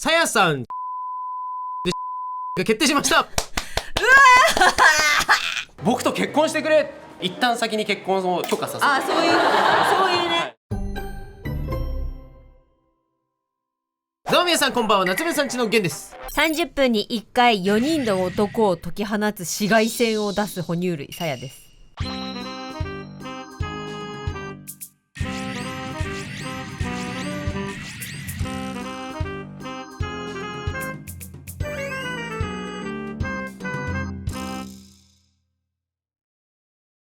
さやさんでが決定しました。僕と結婚してくれ。一旦先に結婚を許可させて。あ、そういうね。どうも皆さんこんばんは、夏目さんちのゲンです。30分に1回4人の男を解き放つ紫外線を出す哺乳類さやです。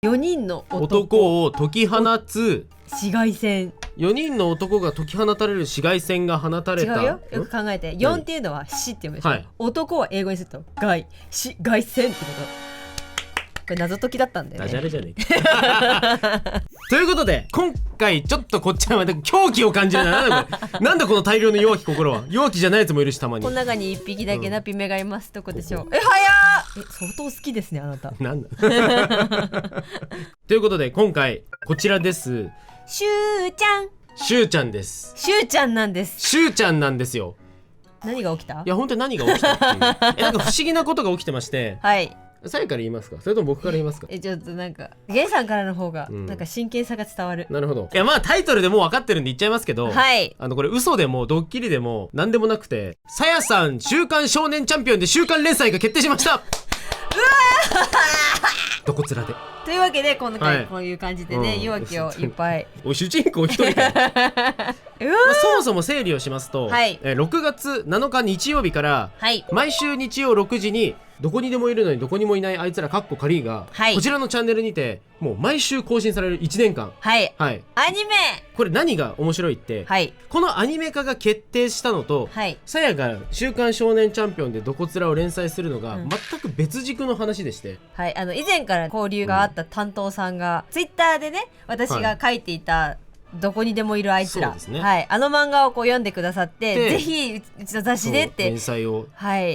4人の男を解き放つ紫外線。4人の男が解き放たれる紫外線が放たれた。違うよ、よく考えて。4っていうのは死って読むでしょ、はい、男は英語にすると外線ってこと。これ謎解きだったんだよね。ダジャレじゃねえということで今回ちょっとこっちはまた狂気を感じるな。なんだこの大量の弱き心は。弱気じゃないやつもいるし、たまにこの中に1匹だけナピメがいます。どこでしょう。早っ。相当好きですねあなた。なんだということで今回こちらです。しゅうちゃん。しゅうちゃんです。しゅうちゃんなんです。しゅうちゃんなんですよ。何が起きた？いや本当に何が起きたっていうなんか不思議なことが起きてまして。はい。さやから言いますか、それとも僕から言いますか。ちょっとなんかゲンさんからの方がなんか真剣さが伝わる。なるほど。いやまあタイトルでもう分かってるんで言っちゃいますけど、はい、これ嘘でもドッキリでも何でもなくて、さやさん週刊少年チャンピオンで週刊連載が決定しました。うわどこつらでというわけで今回こういう感じでね、弱気をいっぱいおい主人公一人かそもそも整理をしますと、はい、6月7日日曜日から、はい、毎週日曜6時にどこにでもいるのにどこにもいないあいつらカッコカリーが、はい、こちらのチャンネルにてもう毎週更新される1年間、はい、はい、アニメ。これ何が面白いって、はい、このアニメ化が決定したのと、はい、さやが週刊少年チャンピオンでどこつらを連載するのが全く別軸の話でして、はい、以前から交流があった担当さんが、ツイッターでね私が書いていた、どこにでもいるあいつら、ね、はい、漫画をこう読んでくださって、ぜひうちの雑誌でって連載を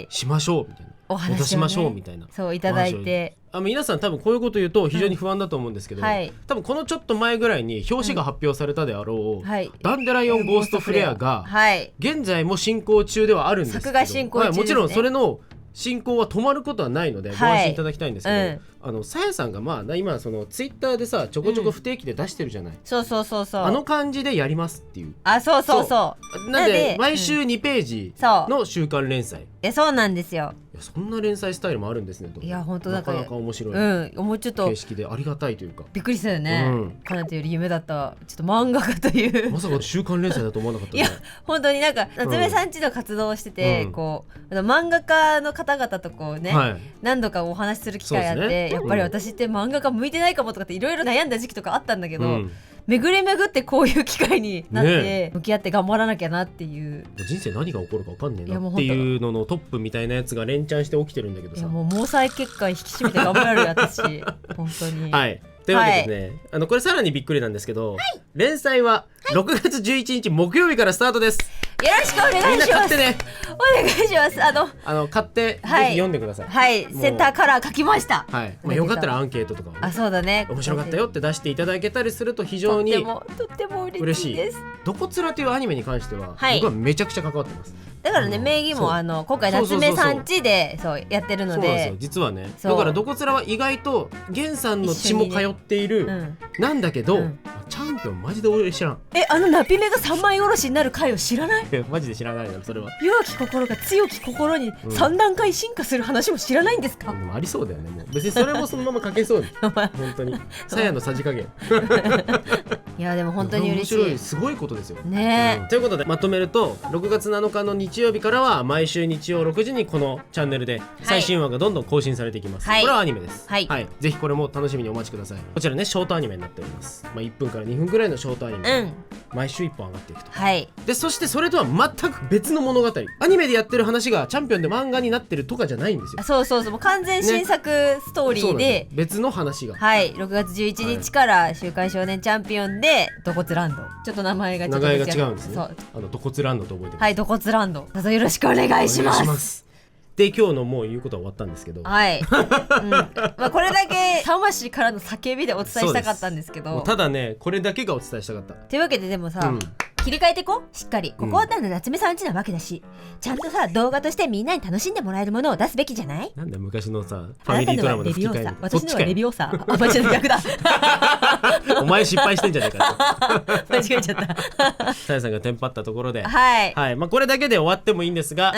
しましょうみたいな、お話を、ね、しましょうみたいな、そういただいて、皆さん多分こういうこと言うと非常に不安だと思うんですけど、はい、多分このちょっと前ぐらいに表紙が発表されたであろう、はい、ダンデライオンゴーストフレアが、はい、現在も進行中ではあるんですけど、作画進行中ですね、はい、もちろんそれの進行は止まることはないのでご安心いただきたいんですけど、さやさんが今そのツイッターでさちょこちょこ不定期で出してるじゃない、そう感じでやりますっていう、そうなんで毎週2ページの週刊連載、そうなんですよ。いやそんな連載スタイルもあるんですねと。いや本当なかなか面白い、もうちょっと形式でありがたいというか、びっくりしたよね、かなというより夢だったちょっと漫画家というまさか週刊連載だと思わなかったね。いや本当になんか夏目さんちの活動をしてて、こう漫画家の方々とこうね、何度かお話しする機会あって、やっぱり私って漫画家向いてないかもとかっていろいろ悩んだ時期とかあったんだけど、巡り巡ってこういう機会になって向き合って頑張らなきゃなっていう、人生何が起こるか分かんねえなっていうののトップみたいなやつが連チャンして起きてるんだけどさ、いやもう毛細血管引き締めて頑張るよ私本当に。はい、というわけでね、これさらにびっくりなんですけど、連載は6月11日木曜日からスタートです。よろしくお願いします。みんな買ってね。お願いします。買ってぜひ読んでください。はい、センターカラー書きました。はい、よかったらアンケートとかも、そうだね、面白かったよって出していただけたりすると非常にとっても嬉しいです。どこつらというアニメに関しては、僕はめちゃくちゃ関わってます。だからね、名義も今回夏目さんちでそうやってるので、そうなんですよ実はね。だからどこつらは意外と源さんの血も通っているなんだけど、チャンピオンマジで俺知らん。ナピメが3枚おろしになる回を知らない？マジで知らないなそれは。弱き心が強き心に3段階進化する話も知らないんですか？ありそうだよね。もう別にそれもそのまま書けそう本当にさやのさじ加減いやでも本当に嬉しい、面白い、すごいことですよね。ということでまとめると、6月7日の日曜日からは毎週日曜6時にこのチャンネルで最新話がどんどん更新されていきます。これはアニメです。ぜひこれも楽しみにお待ちください。こちらねショートアニメになっております。1分から2分ぐらいのショートアニメ、毎週1本上がっていくと。でそしてそれとは全く別の物語、アニメでやってる話がチャンピオンで漫画になってるとかじゃないんですよ。そうもう完全新作ストーリーで、別の話が6月11日から週刊少年チャンピオンでどこつランド、ちょっと名前が違うんですね。どこつランドと覚えてます。どこつランド、どうぞよろしくお願いします。で今日のもう言うことは終わったんですけど、これだけ魂からの叫びでお伝えしたかったんですけど、ただねこれだけがお伝えしたかった。というわけででもさ、切り替えてこしっかり。ここは夏目さん家なわけだし、ちゃんとさ動画としてみんなに楽しんでもらえるものを出すべきじゃない？なんで昔のさファミリードラマの吹き替え、私のはレビオーサー。あ、間違えた、逆だ。お前失敗してんじゃないか間違えちゃった。さやさんがテンパったところで、はい、はい、まあこれだけで終わってもいいんですが、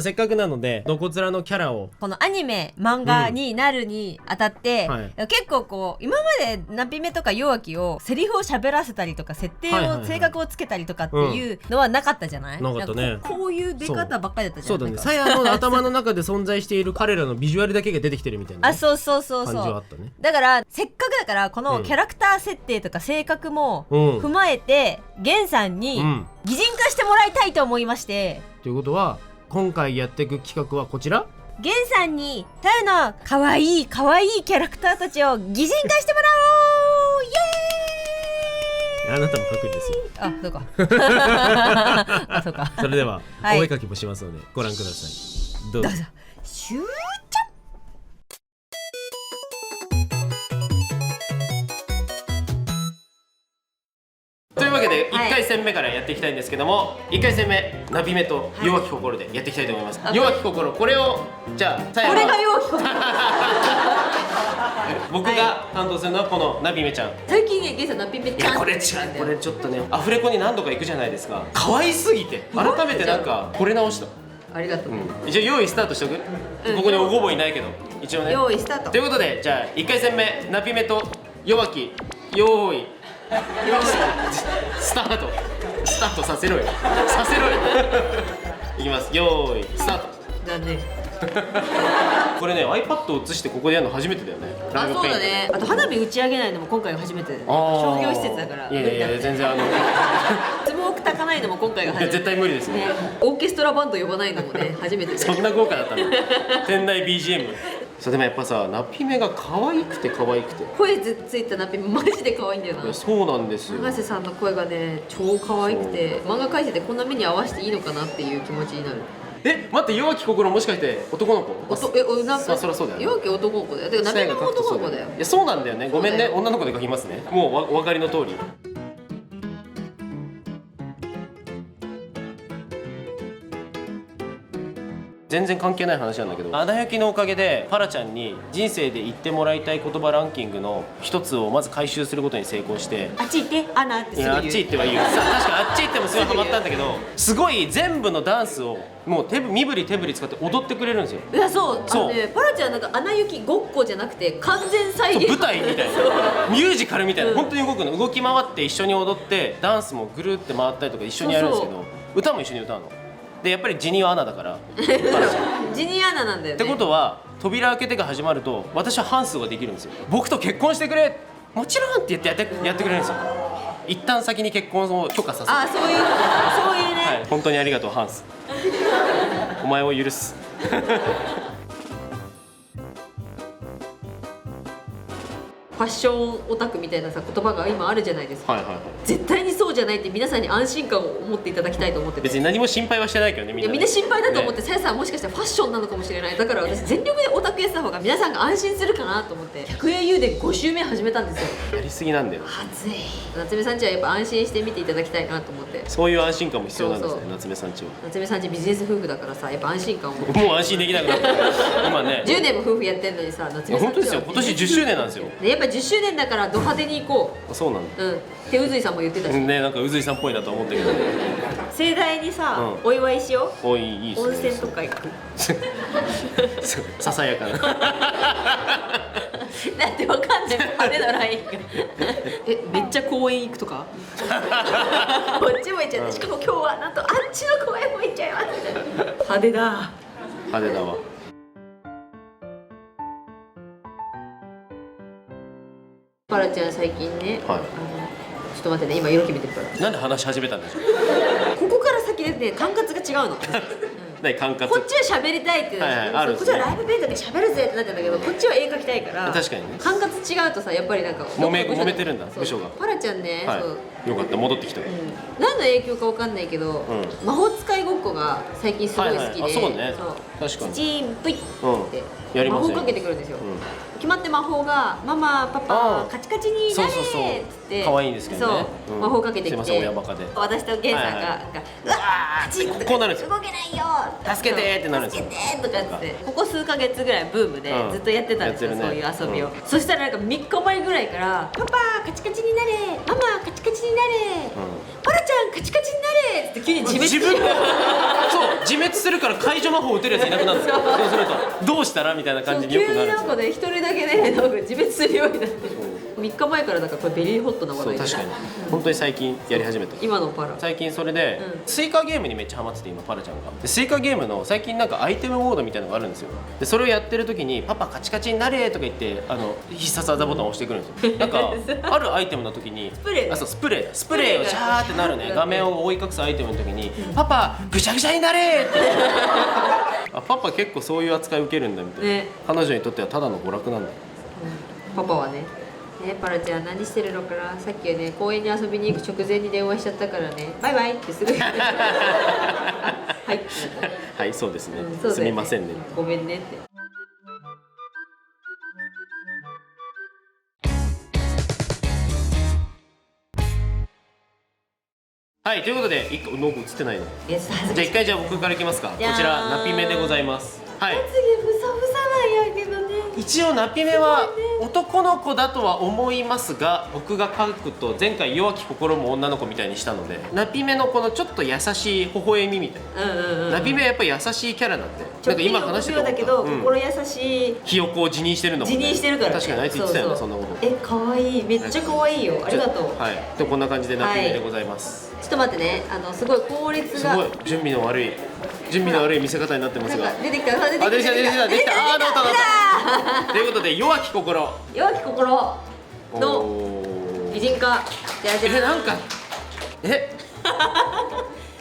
せっかくなのでどこつらのキャラをこのアニメ漫画になるにあたって、結構こう今までナピメとか弱気をセリフを喋らせたりとか設定を、性格をつけたりとかっていうのはなかったじゃない？なかったね。こういう出方ばっかりだったじゃん。そうだね。さやの頭の中で存在している彼らのビジュアルだけが出てきてるみたいな、あ、そうそうそうそう。感じはあったね。だからせっかくだからこのキャラクター設定とか性格も踏まえて、ゲンさんに擬人化してもらいたいと思いまして。ということは今回やっていく企画はこちら。ゲンさんにタヨのかわいいキャラクターたちを擬人化してもらおう。イエーイ。あなたも書くんですよ。あ、そうか。あ、そうか。それでは、お絵描きもしますのでご覧ください。どうぞ。シューちゃん。というわけで1回戦目からやっていきたいんですけども、1回戦目ナビメと弱き心でやっていきたいと思います。弱き心、これをじゃあこれが弱き心。僕が担当するのはこのナビメちゃん。最近ね、ゲンさんナビメちゃん。これ違う、これちょっとねアフレコに何度か行くじゃないですか。可愛すぎて改めてなんか惚れ直した。ありがとう。一応用意スタートしとく。ここにおごぼいないけど一応ね。用意スタート。ということでじゃあ1回戦目ナビメと弱き用意スタート。スタートさせろよ。させろよ。いきます。用意スタート。だね。これね iPad を映してここでやるの初めてだよね。あ、そうだね。あと花火打ち上げないのも今回が初めてだよね。商業施設だから。いやいやいや全然スモーク焚かないのも今回が初めて。絶対無理ですね。オーケストラバンド呼ばないのもね初めて。そんな豪華だったの。店内 BGM。そうでもやっぱさナピメが可愛くて可愛くて声ついたナピメマジで可愛いんだよな。そうなんですよ。永瀬さんの声がね超可愛くて、漫画描いててこんな目に合わせていいのかなっていう気持ちになる。待って、弱き心もしかして男の子？なんかそりゃそうだよね。弱き男の子だよ。だからナピメも男の子だよ。いやそうなんだよね。ごめんね、女の子で書きますね。もうお分かりの通り。全然関係ない話なんだけど、アナ雪のおかげでパラちゃんに人生で言ってもらいたい言葉ランキングの一つをまず回収することに成功して、あっち行ってアナってすぐ言う。いやあっち行ってはいいよ。確かにあっち行ってもすごいハマったんだけど、すごい全部のダンスをもう身振り手振り使って踊ってくれるんですよ。いやそうパラちゃんなんかアナ雪ごっこじゃなくて完全再現。舞台みたいなミュージカルみたいな、本当に動くの。動き回って一緒に踊ってダンスもぐるって回ったりとか一緒にやるんですけど、歌も一緒に歌うので、やっぱりジニアアナだからジニアアナなんだよね。ってことは扉開けてが始まると私はハンスができるんですよ。僕と結婚してくれ、もちろんって言ってやってくれるんですよ。一旦先に結婚を許可させる。あ、そういうね、はい、本当にありがとうハンス。お前を許す。ファッションオタクみたいなさ言葉が今あるじゃないですか。絶対にそうじゃないって皆さんに安心感を持っていただきたいと思ってて。別に何も心配はしてないけどね、みんな。いやみんな心配だと思って、さやさんもしかしたらファッションなのかもしれない。だから私全力でオタクやってた方が皆さんが安心するかなと思って100円湯で5週目始めたんですよ。やりすぎなんだよ。暑い。夏目さんちはやっぱ安心して見ていただきたいなと思って。そういう安心感も必要なんですね。夏目さんちは。夏目さんちビジネス夫婦だからさ、やっぱ安心感をもう安心できなくなった今ね。10年も夫婦やってんのにさ、夏目さんちは本当ですよ。今年10周年なんですよ。やっぱ10周年だからド派手に行こう。そうなんだ。手うずいさんも言ってたしね、なんかうずいさんっぽいなと思ったけど、盛大にさ、お祝いしよう。いい温泉とか行く。ささやかな。だってわかんない、派手なラインが。めっちゃ公園行くとか。こっちも行っちゃった。しかも今日はなんとあっちの公園も行っちゃいますみたいな。派手だ。派手だわ。パラちゃん最近ね、ちょっと待ってね、今色決めてるから。なんで話し始めたんでしょう。ここから先でね、管轄が違うの。管轄。こっちは喋りたいってなって、こっちはライブペイントで喋るぜってなってんだけど、こっちは絵描きたいから。確かにね。管轄違うとさ、やっぱりなんか揉めてるんだ、部署が。パラちゃんね、よかった、戻ってきた。何の影響かわかんないけど、魔法使いごっこが最近すごい好きで、そうね、確かに。チチンプイって魔法かけてくるんですよ。決まって魔法が「ママパパカチカチになれ」っつって可愛いんですけどね、魔法かけてきて、私とゲンさんが「うわーカチッ!」こうなるんですよ。動けないよ助けてってなるんですよ。助けてとかってここ数ヶ月ぐらいブームでずっとやってたんですよ、そういう遊びを。そしたらなんか3日前ぐらいから「パパカチカチになれ、ママカチカチになれ、パラちゃんカチカチになれ」って急に自滅そう自滅するから解除魔法打てるやついなくなるんですよ。そうするとどうしたらみたいな感じによくなるんですよ。急になんかね、一人だけね、なんか自滅するようになって。3日前からだからこれベリーホットな話題です。確かに本当に最近やり始めた今のパラ。最近それで、スイカゲームにめっちゃハマってて、今パラちゃんがでスイカゲームの最近なんかアイテムモードみたいなのがあるんですよ。でそれをやってる時に「パパカチカチになれ」とか言って必殺技ボタンを押してくるんですよ。なんかあるアイテムの時にスプレーをシャーってなるね、画面を覆い隠すアイテムの時に「パパぐちゃぐちゃになれ」ってあ、パパ結構そういう扱い受けるんだみたいな、彼女にとってはただの娯楽なんだ。パパはね、パラちゃん何してるのかな。さっきはね、公園に遊びに行く直前に電話しちゃったからね、バイバイってすぐはいはい、そうですね、すみませんね、ごめんねって。はい、ということでノブ映ってないの。じゃあ一回僕からいきますか。こちらナピメでございます。はい。まつげふさふさなんやけどね。一応ナピメは男の子だとは思いますが、僕が描くと前回弱き心も女の子みたいにしたので、ナピメのこのちょっと優しい微笑みみたいな。ナピメはやっぱり優しいキャラなんで、なんか今話してただけど心優しい。ひよこを辞任してるのも。辞任してるから。確かにあいつ言ってたよね、そんなこと。可愛い、めっちゃ可愛いよ。ありがとう。はい。でこんな感じでナピメでございます。ちょっと待ってね、すごい効率が。すごい準備の悪い見せ方になってますが。出てきた。出てきた。あ、どうということで弱き心の擬人化。なんか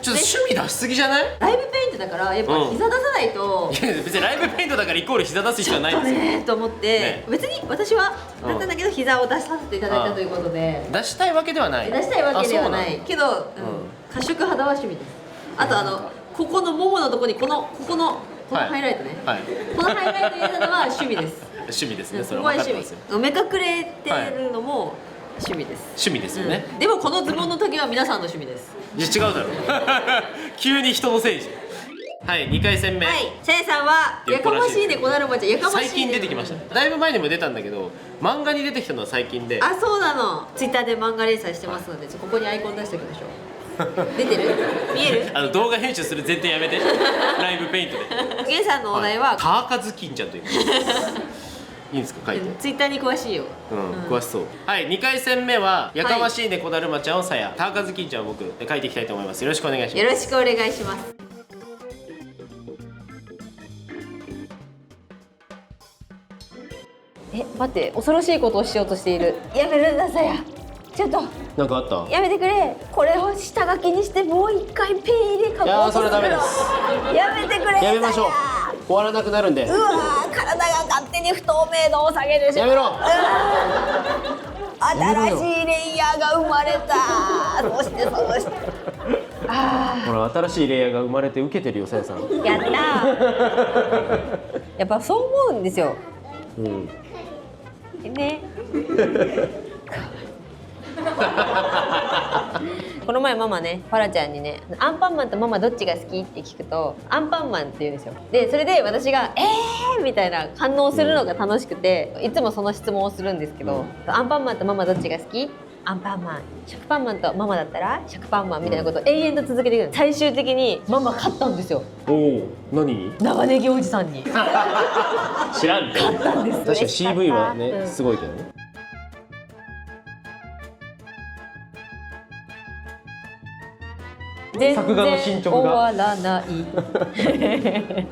ちょっと趣味出しすぎじゃない？ライブペイントだからやっぱ膝出さないと。いや別にライブペイントだからイコール膝出す必要はないんですよ。ねと思って別に私はだったんだけど膝を出させていただいたということで。出したいわけではない。出したいわけではないけど、褐色肌は趣味です。あとここのもものとこにこのハイライトね。このハイライト入れたのは趣味です。趣味ですね。それは趣味。目隠れてるのも趣味です。趣味ですよね。でもこのズボンの時は皆さんの趣味です。いや違うだろ。急に人のせいじゃん。はい、2回戦目。はい、さやさんはやかましいねこなるまちゃん。やかましい。最近出てきました。だいぶ前にも出たんだけど、漫画に出てきたのは最近で。あ、そうなの。ツイッターで漫画連載してますので、ここにアイコン出しておきましょう。出てる？見える？動画編集する前提やめて。ライブペイントで。ゲンさんのお題は川和金ちゃんという。いいんですか、書いて。ツイッターに詳しいよ。詳しそう。はい、2回戦目はやかましいねこだるまちゃんをさや、川和金ちゃんを僕書いていきたいと思います。よろしくお願いします。よろしくお願いします。待って、恐ろしいことをしようとしている。やめるんださや。ちょっとなんかあった？やめてくれ。これを下書きにしてもう一回ペン入れ書こうとするの。いやそれダメです。やめてくれ。やめましょう。終わらなくなるんで。うわー、体が勝手に不透明度を下げるし。やめろ。新しいレイヤーが生まれた。そしてほら新しいレイヤーが生まれて受けてるよさやさん。やったやっぱそう思うんですよ。ね。この前ママね、パラちゃんにね、アンパンマンとママどっちが好きって聞くとアンパンマンって言うんですよ。でそれで私がみたいな反応するのが楽しくて、いつもその質問をするんですけど、アンパンマンとママどっちが好き？アンパンマン。食パンマンとママだったら食パンマンみたいなことを永遠と続けていく。最終的にママ勝ったんですよ。おお、何に？長ネギおじさんに。知らん。勝ったんです。確かに CV はね、すごいけどね。作画の進捗が終わらない。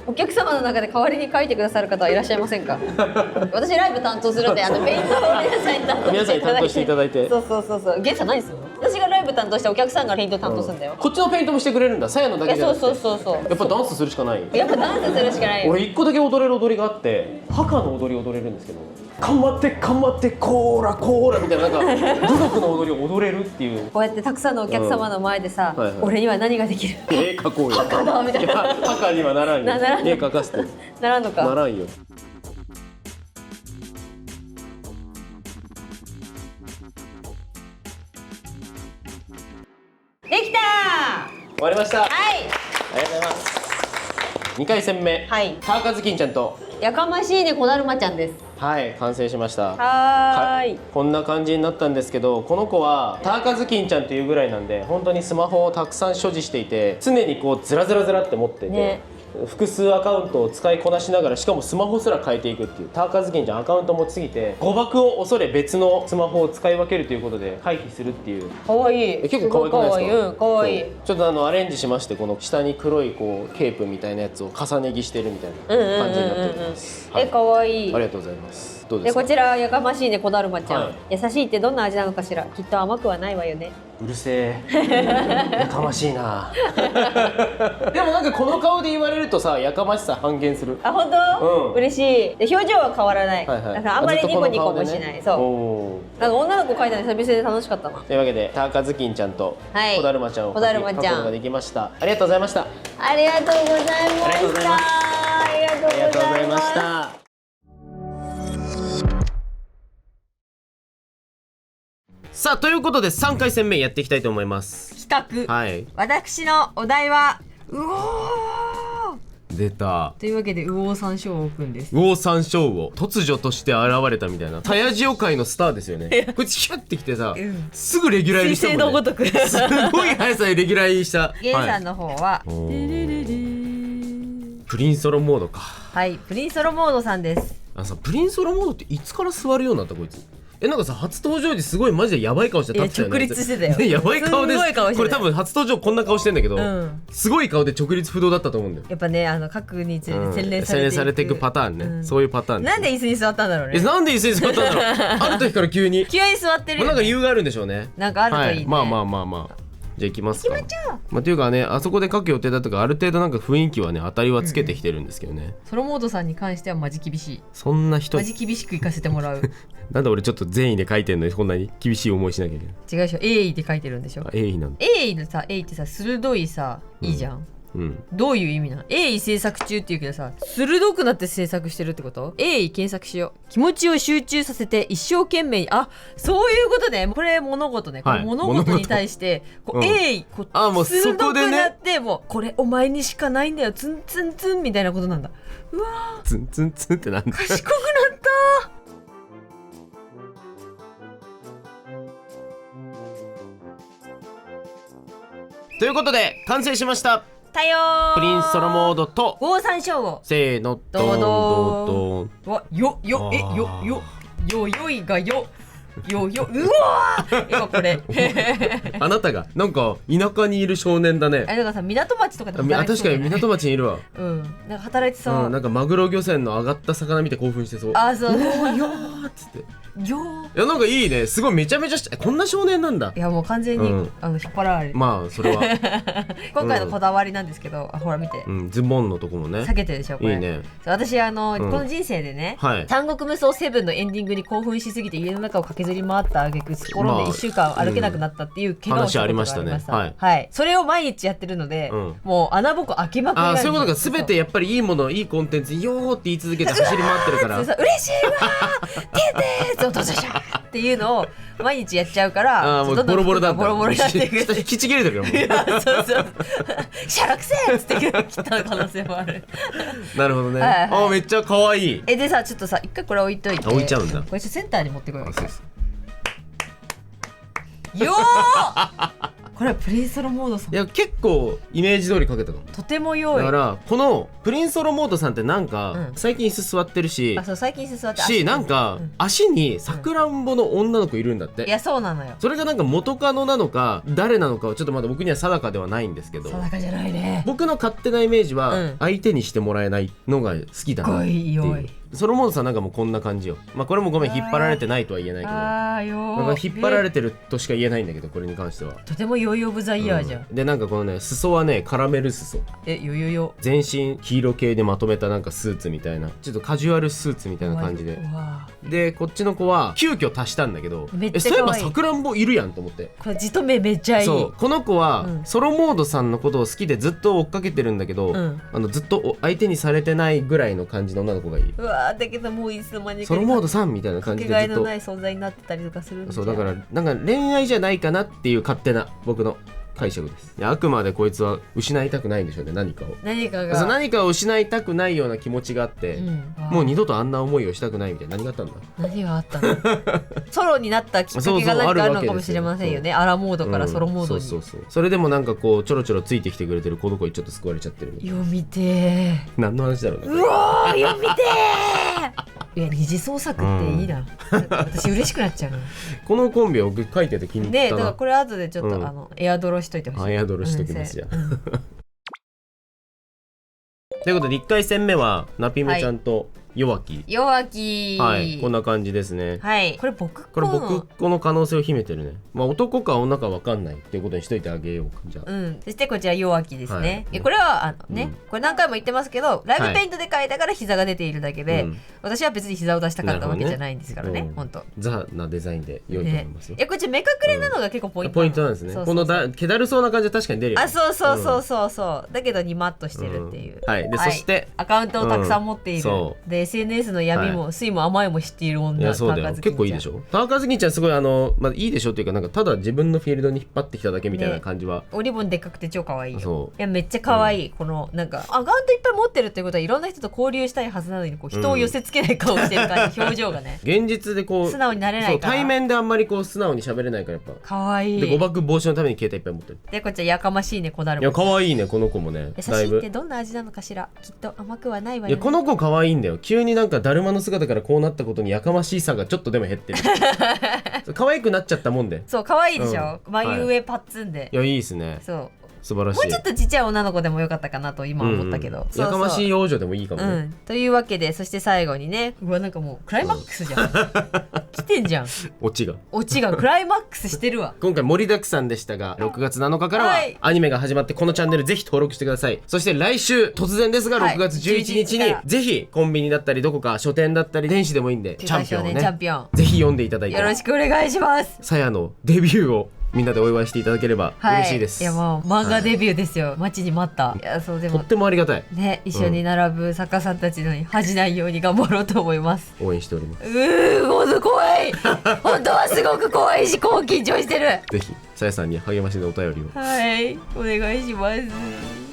お客様の中で代わりに書いてくださる方はいらっしゃいませんか？私ライブ担当するんで、ペイントを皆さんに担当していただいて。皆さんに担当していただいて。そう。ゲンさん何するの？私がライ部担当してお客さんがペイント担当するんだよ。こっちのペイントもしてくれるんだ。さやのだけじゃなくて。そうやっぱダンスするしかない。やっぱダンスするしかないよ。俺一個だけ踊れる踊りがあって、ハカの踊り踊れるんですけど、かまってかまってコーラコーラみたいな、なんか部族の踊りを踊れるっていう。こうやってたくさんのお客様の前でさ、俺には何ができる？絵描こうよ。ハカだみたいな。ハカにはならんよ。絵描かせて。ならんのか。ならんよ。できた終わりました。はい。ありがとうございます。2回戦目。はい。ターカズキンちゃんと。やかましいねこだるまちゃんです。はい、完成しました。はい。こんな感じになったんですけど、この子はターカズキンちゃんというぐらいなんで、本当にスマホをたくさん所持していて、常にこうズラズラズラって持ってて。ね、複数アカウントを使いこなしながら、しかもスマホすら変えていくっていう。ターカズキンちゃんアカウント持ちすぎて誤爆を恐れ別のスマホを使い分けるということで回避するっていう。かわいい。結構可愛くないですか？かわいい。ちょっとアレンジしまして、この下に黒いこうケープみたいなやつを重ね着してるみたいな感じになっております。かわいい。ありがとうございます。どうですか？こちらやかましいねこだるまちゃん、優しいってどんな味なのかしら。きっと甘くはないわよね。うるせえ。やかましいな。でもなんかこの顔で言われるとさ、やかましさ半減する。あ、本当？嬉しい。で表情は変わらない。なんかあんまりニコニコもしない。そう。なんか女の子描いたの久々で楽しかったな。というわけでターカズキンちゃんとこだるまちゃんを描くことができました。ありがとうございました。ありがとうございました。ありがとうございました。さあ、ということで3回戦目やっていきたいと思います。企画、はい、私のお題はうおー出た。というわけで右往三章王くんです。右往三章王突如として現れたみたいなタヤジオ界のスターですよね。こいつヒュッてきてさ、すぐレギュラー入りしたもんね。彗星のごとくすごい速さでレギュラー入りした。ゲンさんの方は、プリンソロモードか。はい、プリンソロモードさんです。プリンソロモードっていつから座るようになったこいつ。なんかさ、初登場時すごいマジでやばい顔して立ってたよね。直立してたよ。やばい顔です。これ多分初登場こんな顔してんだけど、すごい顔で直立不動だったと思うんだよ。やっぱね、各に洗練されていくパターンね。そういうパターン。なんで椅子に座ったんだろうね。なんで椅子に座ったんだろう。ある時から急に座ってる。なんか理由があるんでしょうね。なんかあるといいね。まあ。じゃあ行きますか。っていうかね、あそこで書く予定だとかある程度なんか雰囲気はね、当たりはつけてきてるんですけどね。ソロモードさんに関してはマジ厳しい。そんな人マジ厳しくいかせてもらう。なんで俺ちょっと善意で書いてんのにこんなに厳しい思いしなきゃいけない。違うでしょ、鋭意で書いてるんでしょ。鋭意なんだ。鋭意のさ、鋭意ってさ、鋭いさ、いいじゃん。どういう意味なの？鋭意制作中っていうけどさ、鋭くなって制作してるってこと？鋭意検索しよう。気持ちを集中させて一生懸命に、あ、そういうことね。これ物事ね。これ物事に対してこう鋭意こう鋭くなって、もうこれお前にしかないんだよ。ツンツンツンみたいなことなんだ。うわー。ツンツンツンってなんだ。賢くなった。ということで完成しました。たよー。プリンソロモードと右往三章をせーのドーンドーン。わよいがようわー。今これあなたがなんか田舎にいる少年だね。だからさ、港町とかで働いてそう。確かに港町にいるわ。なんか働いてそう。なんかマグロ漁船の上がった魚見て興奮してそう。あ、そう。よーっつって。いや、なんかいいね。すごいめちゃめちゃこんな少年なんだ。いや、もう完全に引っ張られる。まあそれは今回のこだわりなんですけど、ほら見て。ズボンのとこもね。避けてるでしょこれ。いいね。私この人生でね、三国無双7のエンディングに興奮しすぎて家の中を駆けずり回った挙句転んで1週間歩けなくなったっていう怪我をしたことがありましたね。はい。それを毎日やってるので、もう穴ぼこ開けまくりなんです。そういうことか。全てやっぱりいいもの、いいコンテンツよーって言い続けて走り回ってるから。嬉しいわー。てーてーっていうのを毎日やっちゃうから、もうボロボロだった。ボロボロになっていく。引きちぎれてるからもう。そう。シャラくせーっつって切った可能性もある。なるほどね。めっちゃ可愛い。でさ、ちょっとさ、一回これ置いといて。置いちゃうんだ。これセンターに持ってこよう。よー。これはプリンソロモードさん。いや、結構イメージ通りかけたかも。とても良い。だからこのプリンソロモードさんってなんか最近椅子座ってるし、最近椅子座ってし、なんか足にさくらんぼの女の子いるんだって。いや、そうなのよ。それがなんか元カノなのか誰なのかはちょっとまだ僕には定かではないんですけど、定かじゃないね。僕の勝手なイメージは相手にしてもらえないのが好きだなっていう。ソロモードさんなんかもうこんな感じよ。まあこれもごめん引っ張られてないとは言えないけど、なんか引っ張られてるとしか言えないんだけど、これに関してはとてもヨーヨーオブザイヤーじゃん、でなんかこのね裾はねカラメル裾、ヨヨヨ全身黄色系でまとめたなんかスーツみたいな、ちょっとカジュアルスーツみたいな感じで、でこっちの子は急遽足したんだけど、そういえばさくらんぼいるやんと思って、これじとめめっちゃいい。そうこの子は、ソロモードさんのことを好きでずっと追っかけてるんだけど、ずっと相手にされてないぐらいの感じの女の子がいい。うわだけどもういつの間にかソロモードさんみたいな感じでずっとかけがえのない存在になってたりとかするんじゃん。そうだからなんか恋愛じゃないかなっていう勝手な僕の解釈です。あくまでこいつは失いたくないんでしょうね、何かを。何かを失いたくないような気持ちがあって、もう二度とあんな思いをしたくないみたいな。何があったんだ。何があったのソロになったきっかけが何かあるのかもしれませんよね。アラモードからソロモードに、それでもなんかこうちょろちょろついてきてくれてるこの子にちょっと救われちゃってる。読みてー。何の話だろうね。うわー読みてーいや二次創作っていいな、私嬉しくなっちゃうのこのコンビを書いてて気に入ったな。だからこれ後でちょっと、エアドロしといてほしい。エアドロしときますじゃん、ということで1回戦目はなぴめちゃんと弱気、はい、こんな感じですね。はい、これ僕っ子の可能性を秘めてるね。まあ男か女か分かんないっていうことにしといてあげようか。じゃあ、そしてこちら弱気ですね、これはこれ何回も言ってますけど、ライブペイントで描いたから膝が出ているだけで、私は別に膝を出したかったわけじゃないんですからね、本当ザなデザインで良いと思いますよ。こっち目隠れなのが結構ポイントなんですね。この気だるそうな感じは確かに出るよね。そうだけどニマッとしてるっていう。はい、でそしてアカウントをたくさん持っている、で SNS の闇も酸いも甘いも知っている女。いやそうだよ、結構いいでしょ。田中月ちゃんすごいいいでしょっていうか、なんかただ自分のフィールドに引っ張ってきただけみたいな感じは、おリボンでっかくて超可愛いよ。いやめっちゃ可愛い、このなんかアカウントいっぱい持ってるってことはいろんな人と交流したいはずなのに、こう人を寄せつけない顔してる感じ、表情がね現実でこう素直になれないから、対面であんまりこう素直に喋れないからやっぱ可愛い。で誤爆防止のために携帯いっぱい持ってる。でこっちはやかましいね、こだる。いや可愛いね、この子もね。優しいってどんな味なのかしら。きっと甘くはないわよ、ね。いやこの子可愛いんだよ。急になんかだるまの姿からこうなったことにやかましさがちょっとでも減ってる可愛くなっちゃったもんで。そう可愛いでしょ、眉上パッツンで。いやいいですね。そう素晴らしい。もうちょっとちっちゃい女の子でもよかったかなと今思ったけど、やかましい幼女でもいいかもね、というわけで、そして最後にね、うわなんかもうクライマックスじゃん来てんじゃん、オチがクライマックスしてるわ今回盛りだくさんでしたが、6月7日からはアニメが始まって、このチャンネルぜひ登録してください。そして来週突然ですが6月11日にぜひコンビニだったりどこか書店だったり電子でもいいんで、チャンピオンをねぜひ読んでいただいて、よろしくお願いします。さやのデビューをみんなでお祝いしていただければ嬉しいです。いやもう漫画デビューですよ、待ちに待った。いやそうでもとってもありがたいね、一緒に並ぶ作家さんたちのに恥じないように頑張ろうと思います。応援しております。ほんと怖い本当はすごく怖いし、こう緊張してる。ぜひさやさんに励ましのお便りをお願いします。